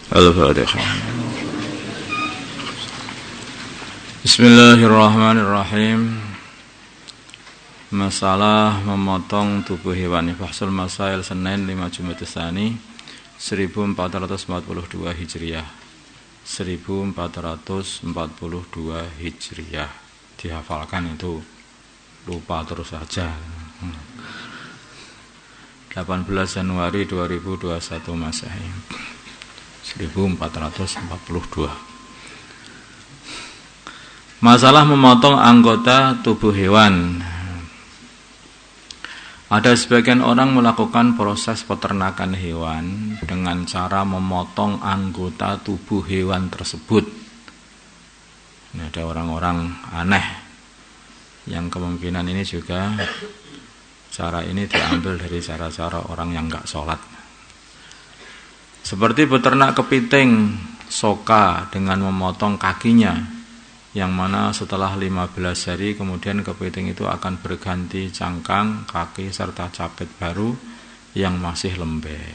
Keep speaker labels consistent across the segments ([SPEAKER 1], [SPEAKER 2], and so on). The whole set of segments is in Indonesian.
[SPEAKER 1] Al-Fatihah. Bismillahirrahmanirrahim. Masalah memotong tubuh hewan. Fahsul Masail Senin 5 Jumat Tsani 1442 Hijriah. 1442 Hijriah. Dihafalkan itu, lupa terus saja. 18 Januari 2021 Masehi. 1442. Masalah memotong anggota tubuh hewan. Ada sebagian orang melakukan proses peternakan hewan dengan cara memotong anggota tubuh hewan tersebut. Ini ada orang-orang aneh yang kemungkinan ini juga cara ini diambil dari cara-cara orang yang enggak sholat. Seperti beternak kepiting soka dengan memotong kakinya, yang mana setelah 15 hari kemudian kepiting itu akan berganti cangkang, kaki, serta capit baru yang masih lembek.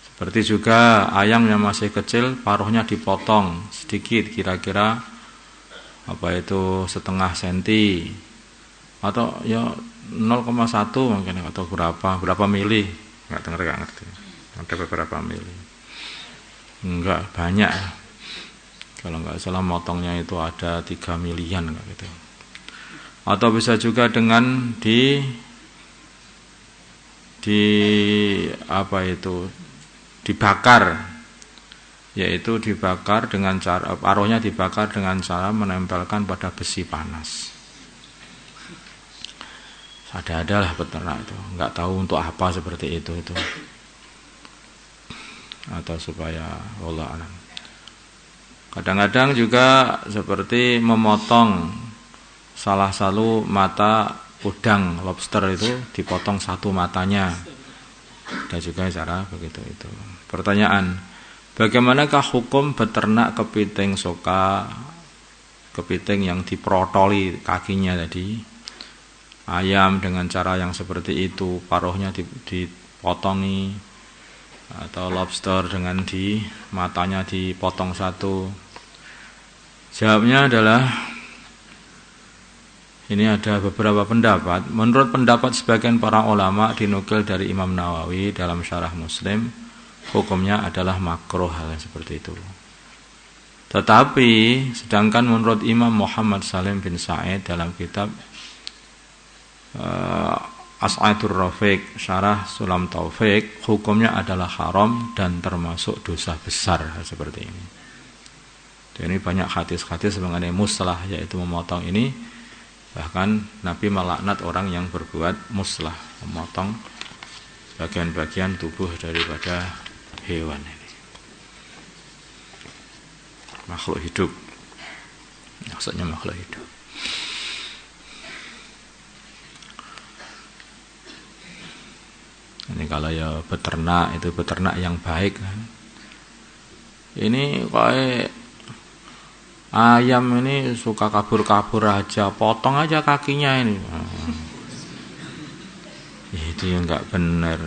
[SPEAKER 1] Seperti juga ayam yang masih kecil, paruhnya dipotong sedikit, kira-kira setengah senti atau ya 0,1 mungkin, atau berapa mili, nggak ngerti. Ada beberapa mili, enggak banyak. Kalau nggak salah motongnya itu ada 3 milian gitu. Atau bisa juga dengan dibakar, yaitu dibakar dengan cara paruhnya dibakar dengan cara menempelkan pada besi panas. Ada-adalah peternak itu, nggak tahu untuk apa seperti itu atau supaya Allah alam. Kadang-kadang juga seperti memotong salah satu mata udang lobster itu, dipotong satu matanya. Ada juga cara begitu itu. Pertanyaan, bagaimanakah hukum beternak kepiting soka, kepiting yang diprotoli kakinya tadi? Ayam dengan cara yang seperti itu, paruhnya dipotongi, atau lobster dengan matanya dipotong satu. Jawabnya adalah, ini ada beberapa pendapat. Menurut pendapat sebagian para ulama dinukil dari Imam Nawawi dalam Syarah Muslim, hukumnya adalah makruh hal yang seperti itu. Tetapi sedangkan menurut Imam Muhammad Salim bin Sa'id dalam kitab As'adur Rafiq Syarah Sulam Taufik, hukumnya adalah haram dan termasuk dosa besar seperti ini. Jadi banyak hadis-hadis mengenai muslah, yaitu memotong ini. Bahkan Nabi melaknat orang yang berbuat muslah, memotong bagian-bagian tubuh daripada hewan ini, makhluk hidup. Maksudnya makhluk hidup. Ini kalau ya beternak, itu beternak yang baik. Ini kayak ayam ini suka kabur-kabur aja, potong aja kakinya ini. Itu yang enggak benar.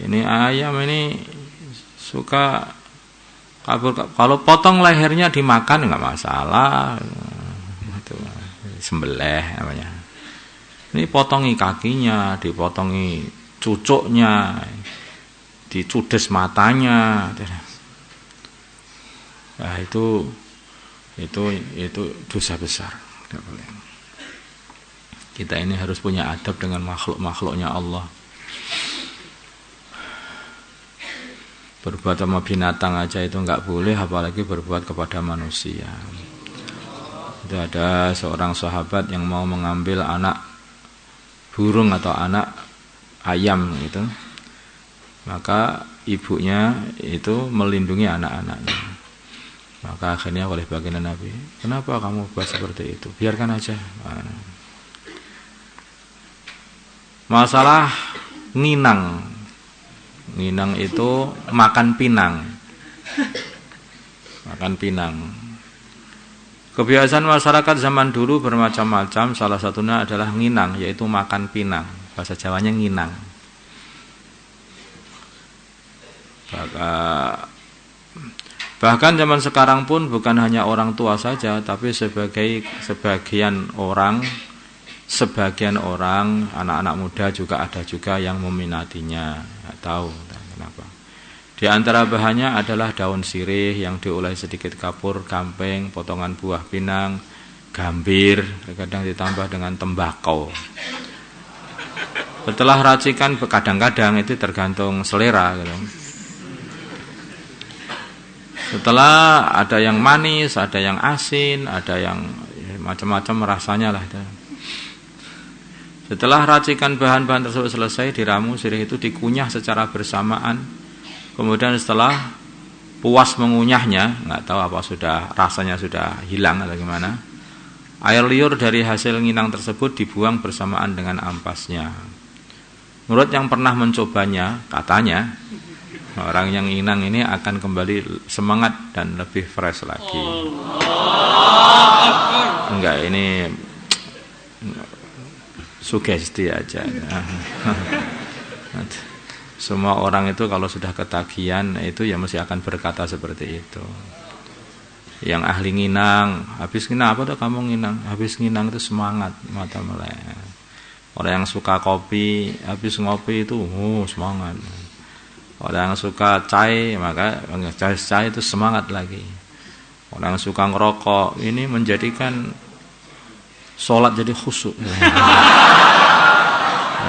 [SPEAKER 1] Ini ayam ini suka kabur, kalau potong lehernya dimakan enggak masalah. Itu sembelih namanya. Ini potongi kakinya, dipotongi cucuknya, dicudes matanya. Nah, itu dosa besar. Tidak boleh. Kita ini harus punya adab dengan makhluk-makhluknya Allah. Berbuat sama binatang aja itu enggak boleh, apalagi berbuat kepada manusia. Itu ada seorang sahabat yang mau mengambil anak burung atau anak ayam gitu, maka ibunya itu melindungi anak-anaknya. Maka akhirnya oleh baginda Nabi, kenapa kamu buat seperti itu? Biarkan aja. Masalah nginang itu makan pinang. Kebiasaan masyarakat zaman dulu bermacam-macam. Salah satunya adalah nginang, yaitu makan pinang. Bahasa Jawanya nginang. Bahkan zaman sekarang pun bukan hanya orang tua saja, tapi sebagian orang anak-anak muda juga ada juga yang meminatinya. Nggak tahu kenapa. Di antara bahannya adalah daun sirih yang diulai sedikit kapur, gamping, potongan buah pinang, gambir, kadang ditambah dengan tembakau. Setelah racikan, kadang-kadang itu tergantung selera gitu. Setelah ada yang manis, ada yang asin, ada yang macam-macam rasanya lah. Setelah racikan bahan-bahan tersebut selesai, diramu, sirih itu dikunyah secara bersamaan. Kemudian setelah puas mengunyahnya, nggak tahu apa rasanya sudah hilang atau gimana, air liur dari hasil nginang tersebut dibuang bersamaan dengan ampasnya. Menurut yang pernah mencobanya, katanya orang yang nginang ini akan kembali semangat dan lebih fresh lagi. Enggak, ini sugesti aja. Semua orang itu kalau sudah ketagihan itu ya mesti akan berkata seperti itu. Yang ahli nginang, habis nginang apa tuh kamu nginang? Habis nginang itu semangat, mata melek. Orang yang suka kopi, habis ngopi itu semangat. Orang yang suka cai, maka cai itu semangat lagi. Orang yang suka ngerokok, ini menjadikan sholat jadi khusyuk.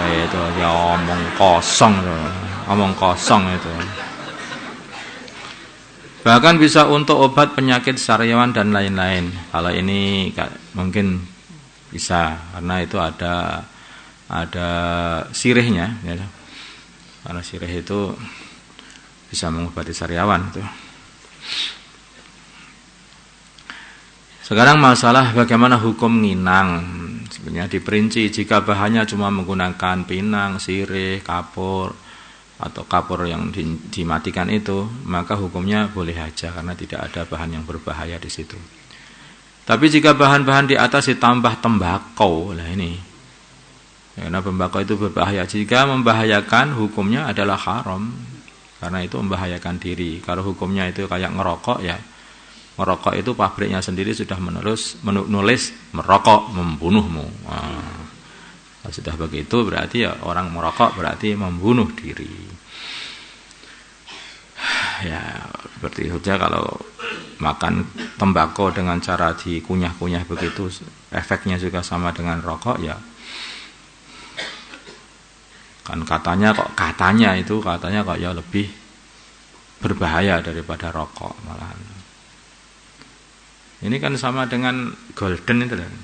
[SPEAKER 1] Itu ya omong kosong itu. Bahkan bisa untuk obat penyakit sariawan dan lain-lain. Kalau ini mungkin bisa, karena itu ada sirihnya, ya. Karena sirih itu bisa mengobati sariawan itu. Sekarang masalah bagaimana hukum nginang. Sebenarnya diperinci, jika bahannya cuma menggunakan pinang, sirih, kapur atau kapur yang dimatikan itu, maka hukumnya boleh aja karena tidak ada bahan yang berbahaya di situ. Tapi jika bahan-bahan di atas ditambah tembakau, lah ini, karena tembakau itu berbahaya. Jika membahayakan, hukumnya adalah haram karena itu membahayakan diri. Kalau hukumnya itu kayak ngerokok, ya merokok itu pabriknya sendiri sudah menulis merokok membunuhmu. Kalau sudah begitu berarti ya orang merokok berarti membunuh diri. Ya seperti itu saja. Kalau makan tembakau dengan cara dikunyah-kunyah begitu, efeknya juga sama dengan rokok, ya kan katanya kok ya lebih berbahaya daripada rokok malahan. Ini kan sama dengan golden itu kan.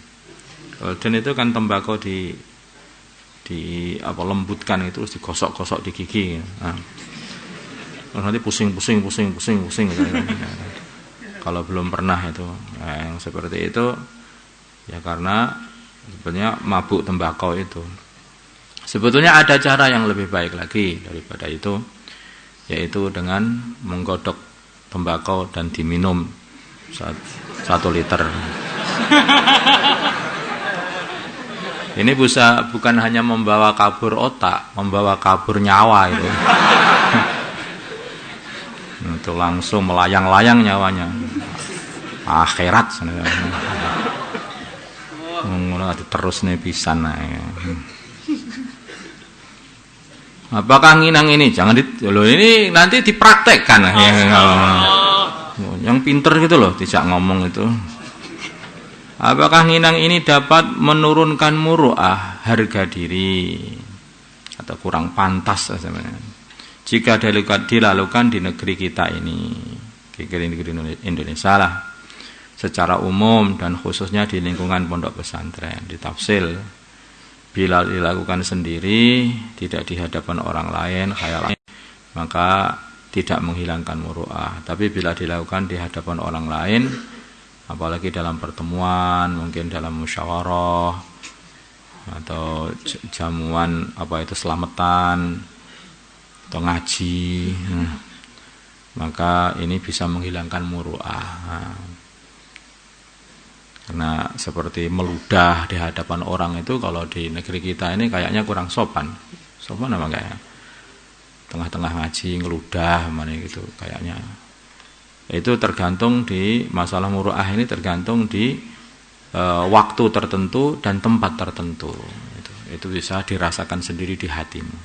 [SPEAKER 1] Golden itu kan tembakau di lembutkan itu, terus digosok-gosok di gigi. Nah, nanti pusing gitu. Kalau belum pernah itu, yang seperti itu ya karena sebenarnya mabuk tembakau itu. Sebetulnya ada cara yang lebih baik lagi daripada itu, yaitu dengan menggodok tembakau dan diminum 1 liter. Ini bukan hanya membawa kabur otak, membawa kabur nyawa itu. Itu langsung melayang-layang nyawanya. Akhirat sana. Terus nih pisan. Apakah nginang ini? Jangan ini nanti dipraktekkan ya. Yang pinter gitu loh, tidak ngomong itu. Apakah nginang ini dapat menurunkan muru'ah, harga diri, atau kurang pantas sebenarnya, jika dilakukan di negeri kita ini, negeri Indonesia lah, secara umum dan khususnya di lingkungan pondok pesantren. Ditafsil, bila dilakukan sendiri, tidak di hadapan orang lain, maka tidak menghilangkan muru'ah. Tapi bila dilakukan di hadapan orang lain, apalagi dalam pertemuan, mungkin dalam musyawarah atau jamuan selamatan atau ngaji, maka ini bisa menghilangkan muru'ah. Karena seperti meludah di hadapan orang itu kalau di negeri kita ini kayaknya kurang sopan. Sopan apa enggak ya? tengah-tengah ngaji ngeludah mana gitu kayaknya. Itu tergantung di masalah muru'ah ini tergantung di waktu tertentu dan tempat tertentu. Itu bisa dirasakan sendiri di hatimu.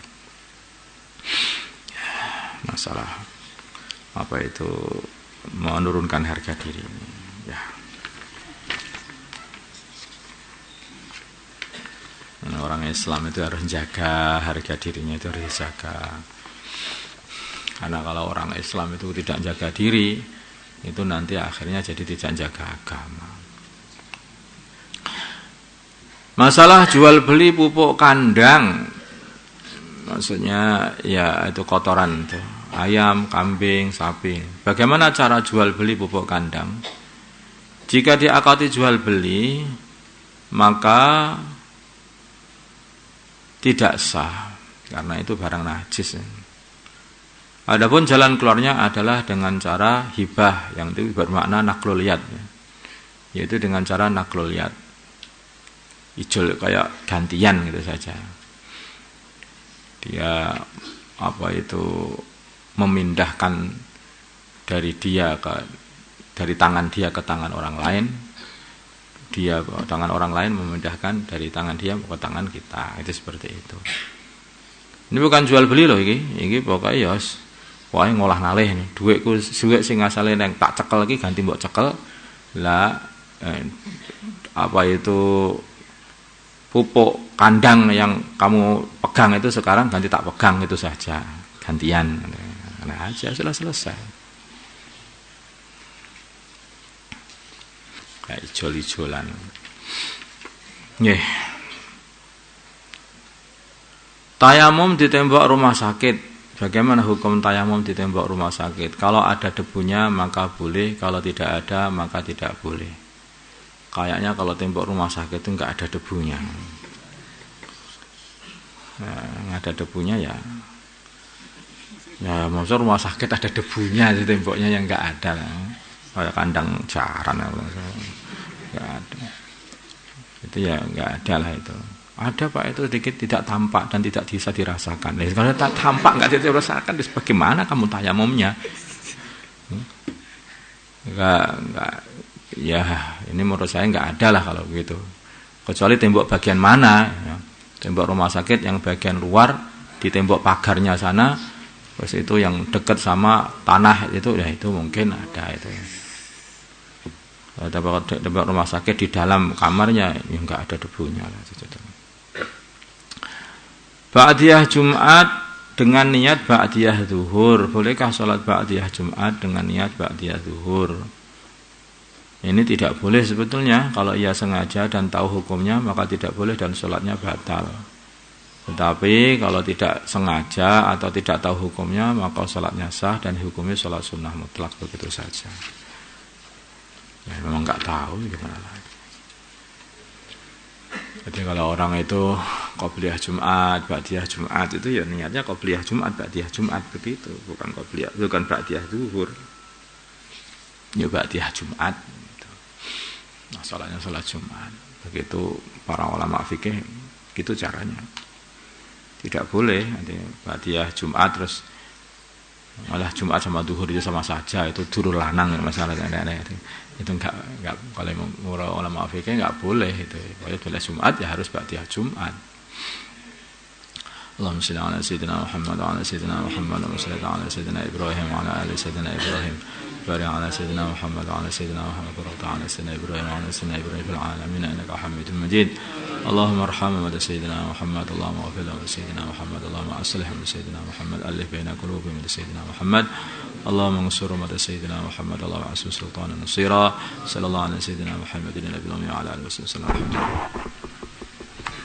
[SPEAKER 1] Masalah apa itu menurunkan harga diri ini. Ya. Orang Islam itu harus jaga harga dirinya, itu harus dijaga. Karena kalau orang Islam itu tidak jaga diri, itu nanti akhirnya jadi tidak jaga agama. Masalah jual beli pupuk kandang, maksudnya ya itu kotoran itu, ayam, kambing, sapi. Bagaimana cara jual beli pupuk kandang? Jika diakati jual beli, maka tidak sah, karena itu barang najis. Adapun jalan keluarnya adalah dengan cara hibah, yang itu bermakna naklul yad, yaitu dengan cara naklul yad, ijol kayak gantian gitu saja. Dia apa itu memindahkan dari tangan dia ke tangan orang lain, dia ke tangan orang lain memindahkan dari tangan dia ke tangan kita, itu seperti itu. Ini bukan jual beli loh, ini pokoknya yos. Wah, ngolah ngalih nih, duitku suwek sing asale nang tak cekel iki ganti mbok cekel. Lah apa itu pupuk kandang yang kamu pegang itu sekarang ganti tak pegang, itu saja. Gantian. Nah, aja sudah selesai. Kayak ijol-ijolan. Nggih. Tayamum di tembok rumah sakit. Bagaimana hukum tayamum di tembok rumah sakit? Kalau ada debunya maka boleh, kalau tidak ada maka tidak boleh. Kayaknya kalau tembok rumah sakit itu enggak ada debunya. Nah, ada debunya ya. Ya, maksud rumah sakit ada debunya di temboknya yang enggak ada. Kayak kandang jaran enggak ada. Itu ya enggak ada lah itu. Ada Pak, itu sedikit tidak tampak dan tidak bisa dirasakan. Nah, kalau tak tampak nggak dirasakan, bagaimana kamu tayamumnya? Enggak, ya ini menurut saya nggak ada lah kalau begitu. Kecuali tembok bagian mana, ya. Tembok rumah sakit yang bagian luar di tembok pagarnya sana, terus itu yang dekat sama tanah itu, ya itu mungkin ada itu. Tembok rumah sakit di dalam kamarnya, ya nggak ada debunya lah itu. Ba'diyah Jumat dengan niat ba'diyah zuhur. Bolehkah sholat ba'diyah Jumat dengan niat ba'diyah zuhur? Ini tidak boleh sebetulnya. Kalau ia sengaja dan tahu hukumnya maka tidak boleh dan sholatnya batal. Tetapi kalau tidak sengaja atau tidak tahu hukumnya maka sholatnya sah dan hukumnya sholat sunnah mutlak, begitu saja. Ya memang nggak tahu gimana lagi. Jadi kalau orang itu qobliyah Jumat, ba'diyah Jumat itu ya niatnya qobliyah Jumat, ba'diyah Jumat begitu, bukan ba'diyah zuhur. Ya ba'diyah Jumat. Gitu. Nah, salatnya salat Jumat. Begitu para ulama fikih gitu caranya. Tidak boleh nanti ba'diyah Jumat terus malah Jumat sama zuhur itu sama saja, itu durul lanang masalahnya. Itu enggak kalau murah ulama fikih enggak boleh itu. Kalau boleh Jumat ya harus ba'diyah Jumat. Allahumma shalli ala sayyidina Muhammad wa ala sayyidina Muhammad wa salli ala sayyidina Ibrahim wa ala ali sayyidina Ibrahim. Barik ala sayyidina Muhammad wa ala sayyidina Muhammad wa ala sayyidina Ibrahim wa ala sayyidina Ibrahim fil alamin innaka Hamidum Majid. Allahumma arham wa sayyidina Muhammad, Allahumma ighfir li sayyidina Muhammad, Allahumma aslih li sayyidina Muhammad, alif baina qulubihim li sayyidina Muhammad. اللهم انصر امة سيدنا محمد، اللهم اعز سلطان نصيرا، صلى الله على سيدنا محمد النبي وعلى اله وصحبه وسلم.